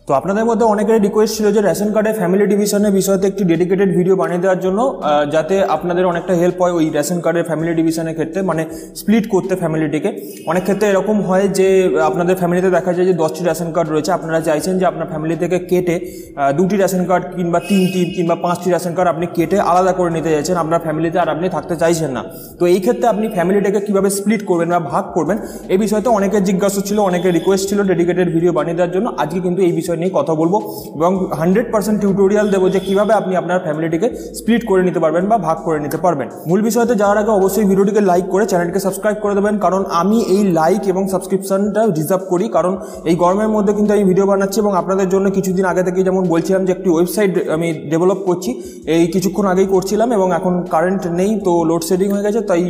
তো আপনাদের মধ্যে অনেকেরই রিকোয়েস্ট ছিল যে রেশন কার্ডে ফ্যামিলি ডিভিশনের বিষয়তে একটি ডেডিকেটেড ভিডিও বানিয়ে দেওয়ার জন্য, যাতে আপনাদের অনেকটা হেল্প হয় ওই রেশন কার্ডের ফ্যামিলি ডিভিশনের ক্ষেত্রে, মানে স্প্লিট করতে ফ্যামিলিটিকে। অনেক ক্ষেত্রে এরকম হয় যে আপনাদের ফ্যামিলিতে দেখা যায় যে 10টি রেশন কার্ড রয়েছে, আপনারা চাইছেন যে আপনার ফ্যামিলি থেকে কেটে 2টি রেশন কার্ড কিংবা 3টি কিংবা 5টি রেশন কার্ড আপনি কেটে আলাদা করে নিতে চাইছেন আপনার ফ্যামিলিতে, আর আপনি থাকতে চাইছেন না। তো এই ক্ষেত্রে আপনি ফ্যামিলিটাকে কীভাবে স্প্লিট করবেন বা ভাগ করবেন, এই বিষয়তে অনেকের জিজ্ঞাসা ছিল, অনেকের রিকোয়েস্ট ছিল ডেডিকেটেড ভিডিও বানিয়ে দেওয়ার জন্য। আজকে কিন্তু এই বিষয় নিয়ে কথা বলবো এবং 100% টিউটোরিয়াল দেবো যে কীভাবে আপনি আপনার ফ্যামিলিটিকে স্প্লিট করে নিতে পারবেন বা ভাগ করে নিতে পারবেন। মূল বিষয়তে যাওয়ার আগে অবশ্যই ভিডিওটিকে লাইক করে চ্যানেলকে সাবস্ক্রাইব করে দেবেন, কারণ আমি এই লাইক এবং সাবস্ক্রিপশনটা রিজার্ভ করি, কারণ এই গরমের মধ্যে কিন্তু আমি ভিডিও বানাচ্ছি এবং আপনাদের জন্য কিছুদিন আগে থেকে যেমন বলছিলাম যে একটি ওয়েবসাইট আমি ডেভেলপ করছি, এই কিছুক্ষণ আগেই করছিলাম এবং এখন কারেন্ট নেই, তো লোডশেডিং হয়ে গেছে, তাই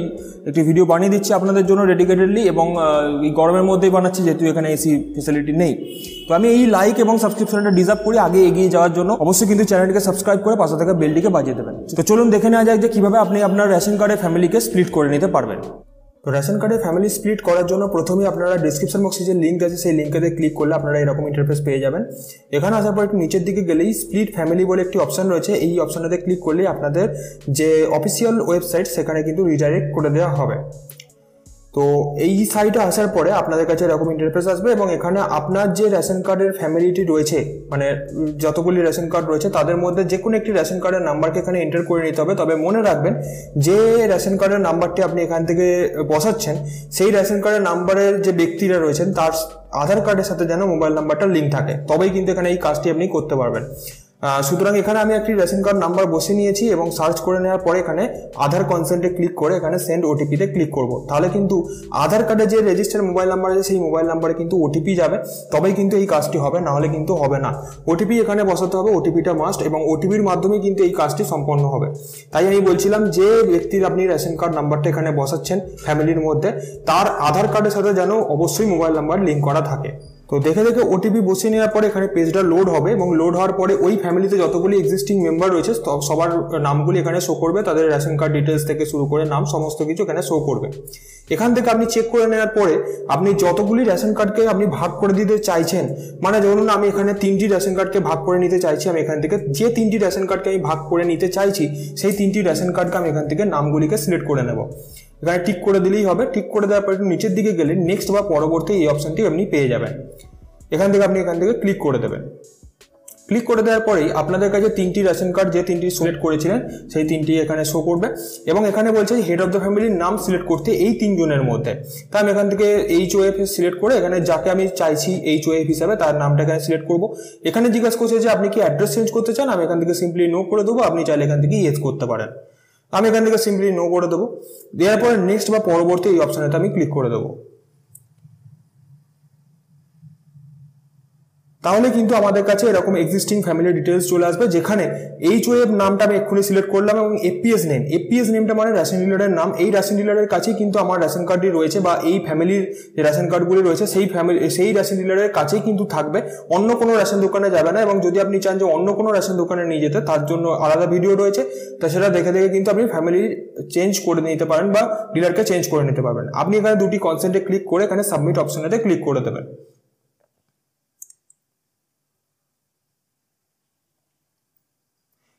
একটি ভিডিও বানিয়ে দিচ্ছি আপনাদের জন্য ডেডিকেটেডলি, এবং এই গরমের মধ্যেই বানাচ্ছি যেহেতু এখানে এসি ফেসিলিটি নেই। তো আমি এই লাইক এবং সাবস্ক্রিপশনটা ডিজার্ভ করি। আগে এগিয়ে যাওয়ার জন্য অবশ্যই কিন্তু চ্যানেলটিকে সাবস্ক্রাইব করে পাশে থাকা বেলটিকে বাজিয়ে দেবেন। তো চলুন দেখে নেওয়া যাক যে কীভাবে আপনি আপনার রেশন কার্ডের ফ্যামিলিকে স্প্লিট করে নিতে পারবেন। তো রেশন কার্ডের ফ্যামিলি স্প্লিট করার জন্য প্রথমেই আপনারা ডিসক্রিপশন বক্সে যে লিঙ্ক আছে সেই লিঙ্কেতে ক্লিক করলে আপনারা এরকম ইন্টারফেস পেয়ে যাবেন। এখানে আসার পর একটু নিচের দিকে গেলেই স্প্লিট ফ্যামিলি বলে একটি অপশন রয়েছে, এই অপশনটাতে ক্লিক করলে আপনাদের যে অফিসিয়াল ওয়েবসাইট সেখানে কিন্তু রিডাইরেক্ট করে দেওয়া হবে। তো এই সাইটে আসার পরে আপনাদের কাছে এরকম ইন্টারফেস আসবে এবং এখানে আপনার যে রেশন কার্ডের ফ্যামিলিটি রয়েছে, মানে যতগুলি রেশন কার্ড রয়েছে তাদের মধ্যে যে কোনো একটি রেশন কার্ডের নাম্বারকে এখানে এন্টার করে নিতে হবে। তবে মনে রাখবেন যে রেশন কার্ডের নাম্বারটি আপনি এখান থেকে বসাচ্ছেন সেই রেশন কার্ডের নাম্বারের যে ব্যক্তিরা রয়েছেন তার আধার কার্ডের সাথে যেন মোবাইল নাম্বারটা লিঙ্ক থাকে, তবেই কিন্তু এখানে এই কাজটি আপনি করতে পারবেন। সুতরাং এখানে আমি একটি রেশন কার্ড নাম্বার বসে নিয়েছি এবং সার্চ করে নেওয়ার পরে এখানে আধার কনসেন্টে ক্লিক করে এখানে সেন্ড ওটিপিতে ক্লিক করব। তাহলে কিন্তু আধার কার্ডে যে রেজিস্টার্ড মোবাইল নাম্বার আছে সেই মোবাইল নাম্বারে কিন্তু ওটিপি যাবে, তবেই কিন্তু এই কাজটি হবে, না হলে কিন্তু হবে না। ওটিপি এখানে বসাতে হবে, ওটিপিটা মাস্ট, এবং ওটিপির মাধ্যমে কিন্তু এই কাজটি সম্পন্ন হবে। তাই আমি বলছিলাম যে ব্যক্তির আপনি রেশন কার্ড নাম্বারটা এখানে বসাচ্ছেন ফ্যামিলির মধ্যে, তার আধার কার্ডের সাথে যেন অবশ্যই মোবাইল নাম্বার লিঙ্ক করা থাকে। তো দেখে দেখে ওটিপি বসিয়ে নেওয়ার পরে এখানে পেজটা লোড হবে এবং লোড হওয়ার পরে ওই ফ্যামিলিতে যতগুলি এক্সিস্টিং মেম্বার রয়েছে সবার নামগুলি এখানে শো করবে, তাদের রেশন কার্ড ডিটেলস থেকে শুরু করে নাম সমস্ত কিছু এখানে শো করবে। এখান থেকে আপনি চেক করে নেওয়ার পরে আপনি যতগুলি রেশন কার্ডকে আপনি ভাগ করে দিতে চাইছেন, মানে ধরুন আমি এখানে 3টি রেশন কার্ডকে ভাগ করে নিতে চাইছি, আমি এখান থেকে যে 3টি রেশন কার্ডকে আমি ভাগ করে নিতে চাইছি সেই 3টি রেশন কার্ডকে আমি এখান থেকে নামগুলিকে সিলেক্ট করে নেব। এখানে টিক করে দিলেই হবে। টিক করে দেওয়ার পর একটু নিচের দিকে গেলে নেক্সট বা পরবর্তী এই অপশনটি আপনি পেয়ে যাবেন। এখান থেকে আপনি এখান থেকে ক্লিক করে দেবেন। ক্লিক করে দেওয়ার পরেই আপনাদের কাছে 3টি রেশন কার্ড যে 3টি সিলেক্ট করেছিলেন সেই 3টি এখানে শো করবে এবং এখানে বলছে হেড অফ দ্য ফ্যামিলির নাম সিলেক্ট করতে এই 3 জনের মধ্যে। তাই আমি এখান থেকে HOF সিলেক্ট করে এখানে যাকে আমি চাইছি HOF হিসাবে তার নামটা এখানে সিলেক্ট করব। এখানে জিজ্ঞাসা করছে যে আপনি কি অ্যাড্রেস চেঞ্জ করতে চান, আমি এখান থেকে সিম্পলি নো করে দেবো, আপনি চাইলে এখান থেকে ইয়েস করতে পারেন। আমি এখান থেকে সিম্পলি নো করে দেবো। দেওয়ার পরে নেক্সট বা পরবর্তী এই অপশানেতে আমি ক্লিক করে দেবো। তাহলে কিন্তু আমাদের কাছে এরকম এক্সিস্টিং ফ্যামিলি ডিটেলস চলে আসবে, যেখানে HOF নামটা আমি এক্ষুনি সিলেক্ট করলাম এবং এপিএস নেমটা মানে রেশন ডিলারের নাম। এই রেশন ডিলারের কাছেই কিন্তু আমার রেশন কার্ডটি রয়েছে বা এই ফ্যামিলির যে রেশন কার্ডগুলি রয়েছে সেই রেশন ডিলারের কাছেই কিন্তু থাকবে, অন্য কোনো রেশন দোকানে যাবে না। এবং যদি আপনি চান যে অন্য কোনো রেশন দোকানে নিয়ে যেতে, তার জন্য আলাদা ভিডিও রয়েছে, তা সেটা দেখে দেখে কিন্তু আপনি ফ্যামিলি চেঞ্জ করে নিতে পারেন বা ডিলারকে চেঞ্জ করে নিতে পারবেন। আপনি এখানে 2টি কনসেন্টে ক্লিক করে এখানে সাবমিট অপশনেতে ক্লিক করে দেবেন।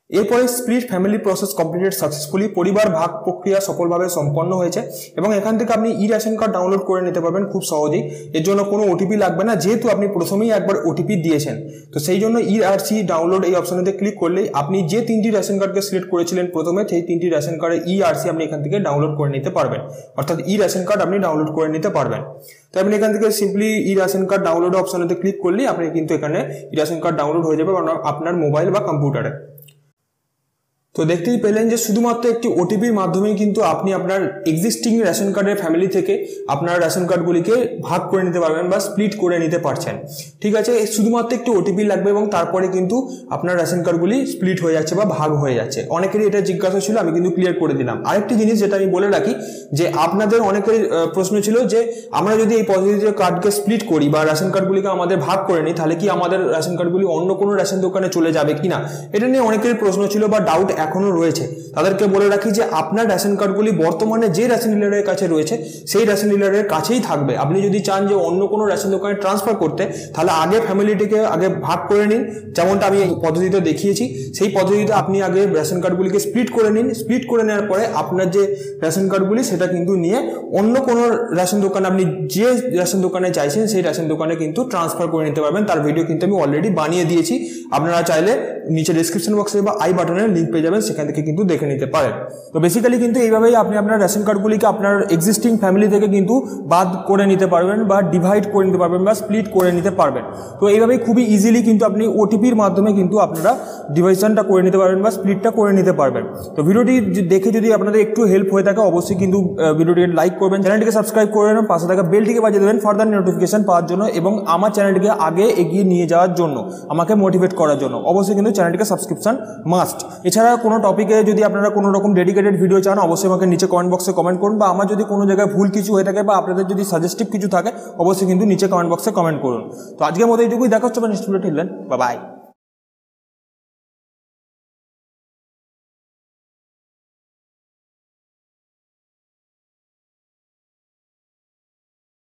এরপরে split family process completed successfully, পরিবার ভাগ প্রক্রিয়া সফলভাবে সম্পন্ন হয়েছে এবং এখান থেকে আপনি রেশন কার্ড ডাউনলোড করে নিতে পারবেন খুব সহজেই। এর জন্য কোনো ওটিপি লাগবে না, যেহেতু আপনি প্রথমেই একবার ওটিপি দিয়েছেন। তো সেই জন্য ERC ডাউনলোড এই অপশনেতে ক্লিক করলেই আপনি যে 3টি রেশন কার্ডকে সিলেক্ট করেছিলেন প্রথমে, সেই 3টি রেশন কার্ডের ERC আপনি এখান থেকে ডাউনলোড করে নিতে পারবেন, অর্থাৎ রেশন কার্ড আপনি ডাউনলোড করে নিতে পারবেন। তো আপনি এখান থেকে সিম্পলি রেশন কার্ড ডাউনলোড অপশনেতে ক্লিক করলেই আপনি কিন্তু এখানে রেশন কার্ড ডাউনলোড হয়ে যাবে আপনার মোবাইল বা কম্পিউটারে। তো দেখতেই পেলেন যে শুধুমাত্র একটি ওটিপির মাধ্যমেই কিন্তু আপনি আপনার এক্সিস্টিং রেশন কার্ডের ফ্যামিলি থেকে আপনার রেশন কার্ডগুলিকে ভাগ করে নিতে পারবেন বা স্প্লিট করে নিতে পারছেন। ঠিক আছে, শুধুমাত্র একটি ওটিপি লাগবে এবং তারপরে কিন্তু আপনার রেশন কার্ডগুলি স্প্লিট হয়ে যাচ্ছে বা ভাগ হয়ে যাচ্ছে। অনেকেরই এটা জিজ্ঞাসা ছিল, আমি কিন্তু ক্লিয়ার করে দিলাম। আরেকটি জিনিস যেটা আমি বলে রাখি, যে আপনাদের অনেকেরই প্রশ্ন ছিল যে আমরা যদি এই পদ্ধতিতে কার্ডকে স্প্লিট করি বা রেশন কার্ডগুলিকে আমাদের ভাগ করে নিই, তাহলে কি আমাদের রেশন কার্ডগুলি অন্য কোনো রেশন দোকানে চলে যাবে কিনা, এটা নিয়ে অনেকেরই প্রশ্ন ছিল বা ডাউট এখনও রয়েছে তাদেরকে বলে রাখি যে আপনার রেশন কার্ডগুলি বর্তমানে যে রেশন ডিলারের কাছে রয়েছে সেই রেশন ডিলারের কাছেই থাকবে। আপনি যদি চান যে অন্য কোনো রেশন দোকানে ট্রান্সফার করতে, তাহলে আগে ফ্যামিলিটিকে আগে ভাগ করে নিন, যেমনটা আমি এই পদ্ধতিতে দেখিয়েছি। সেই পদ্ধতিতে আপনি আগে রেশন কার্ডগুলিকে স্প্লিট করে নিন। স্প্লিট করে নেওয়ার পরে আপনার যে রেশন কার্ডগুলি সেটা কিন্তু নিয়ে অন্য কোনো রেশন দোকানে, আপনি যে রেশন দোকানে চাইছেন সেই রেশন দোকানে কিন্তু ট্রান্সফার করে নিতে পারবেন। তার ভিডিও কিন্তু আমি অলরেডি বানিয়ে দিয়েছি, আপনারা চাইলে নিচে ডিসক্রিপশন বক্সে বা আই বাটনের লিঙ্ক পেয়ে যাবেন, সেখান থেকে কিন্তু দেখে নিতে পারেন। তো বেসিক্যালি কিন্তু এইভাবেই আপনি আপনার রেশন কার্ডগুলিকে আপনার এক্সিস্টিং ফ্যামিলি থেকে কিন্তু বাদ করে নিতে পারবেন বা ডিভাইড করে নিতে পারবেন বা স্প্লিট করে নিতে পারবেন। তো এইভাবেই খুবই ইজিলি কিন্তু আপনি ওটিপির মাধ্যমে কিন্তু আপনারা ডিভাইশনটা করে নিতে পারবেন বা স্প্লিটটা করে নিতে পারবেন। তো ভিডিওটি দেখে যদি আপনাদের একটু হেল্প হয়ে থাকে অবশ্যই কিন্তু ভিডিওটিকে লাইক করবেন, চ্যানেলটিকে সাবস্ক্রাইব করে নেবেন, পাশে থাকা বেলটিকে বাজিয়ে দেবেন ফার্দার নোটিফিকেশন পাওয়ার জন্য এবং আমার চ্যানেলটিকে আগে এগিয়ে নিয়ে যাওয়ার জন্য, আমাকে মোটিভেট করার জন্য। অবশ্যই কিন্তু চ্যানেলটিকে সাবস্ক্রিপশন মাস্ট। এছাড়া কোনো টপিকে যদি আপনারা কোনো রকম ডেডিকেটেড ভিডিও চান অবশ্যই আমাকে নিচে কমেন্ট বক্সে কমেন্ট করুন, বা আমার যদি কোনো জায়গায় ভুল কিছু হয়ে থাকে বা আপনাদের যদি সাজেস্টিভ কিছু থাকে অবশ্যই কিন্তু নিচে কমেন্ট বক্সে কমেন্ট করুন। তো আজকের মতো এইটুকুই, দেখা হচ্ছে নেক্সট ভিডিও। Bye bye.